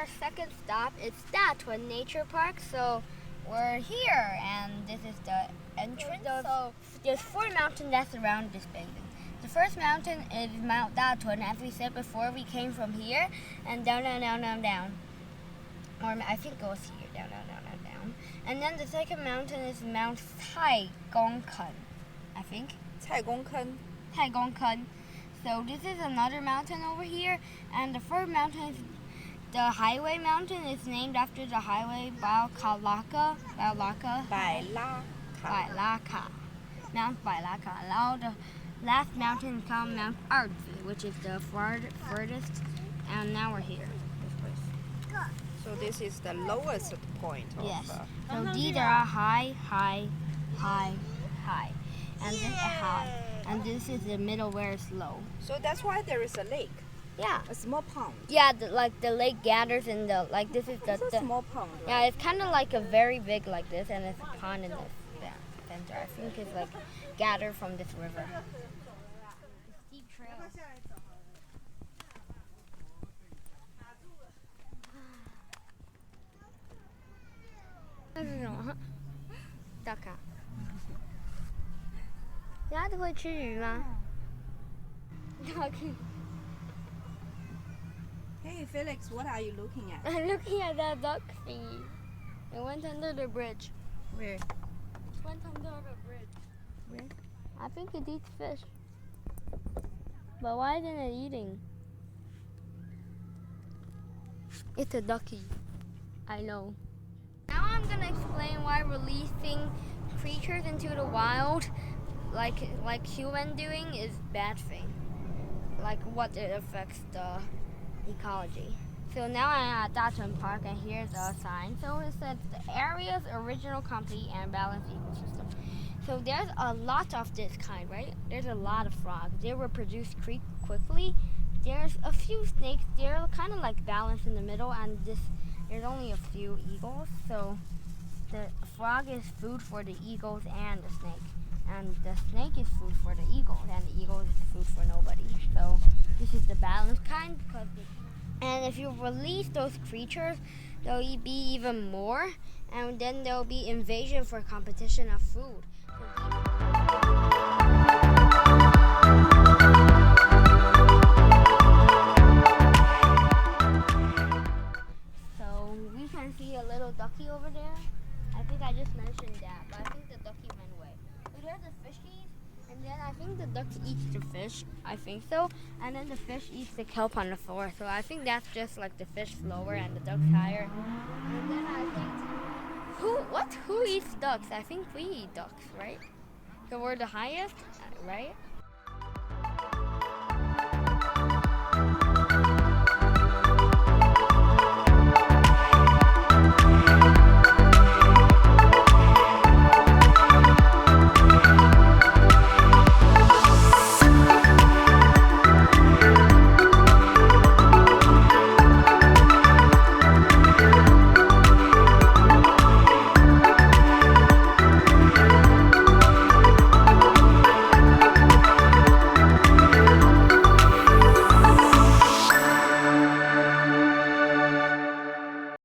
our second stop. It's Datun Nature Park. So we're here, and this is the entrance. So there's 4 mountains that surround this building. The first mountain is Mount Datun, as we said before. We came from here and down. Or I think it goes here, down. And then the second mountain is Mount Taigongken, I think. 菜公坑. Taigongken. So this is another mountain over here, and the third mountain is the Highway Mountain. Is named after the highway Bailaka Mount Bailaka. Now the last mountain is called Mount Arzi, which is the furthest, and now we're here. This place. So this is the lowest point of Yes. So these are high, and this is high, and this is the middle where it's low. So that's why there is a lake, Yeah. a small pond. Yeah, the lake gathers in the this is It's a small pond, right? Yeah, it's kind of like a very big like this, and it's a pond in the center. I think it's like gathered from this river. Steep trail. duck 啊？鸭子会吃鱼吗？duck. Hey Felix, what are you looking at? I'm looking at that duck thingy. It went under the bridge. Where? It went under the bridge. Where? I think it eats fish. But why isn't it eating? It's a ducky. I know. Now I'm gonna explain why releasing creatures into the wild, like human doing, is bad thing. Like what it affects the ecology. So now I'm at Datun Park, and here's a sign. So it says the area's original complete and balanced ecosystem. So there's a lot of this kind, right? There's a lot of frogs. They reproduce quickly. There's a few snakes. They're kind of like balanced in the middle, and there's only a few eagles. So the frog is food for the eagles and the snake. And the snake is food for the eagles, and the eagle is food for nobody. So this is the balanced kind. And if you release those creatures, there'll be even more, and then there'll be invasion for competition of food. So we can see a little ducky over there. I think I just mentioned that, but I think the ducky went away. So there's the fishies, and then I think the duck eats the fish. I think so. And then the fish eats the kelp on the floor. So I think that's just like the fish slower and the duck's higher. And then I think who eats ducks? I think we eat ducks, right? So we're the highest, right?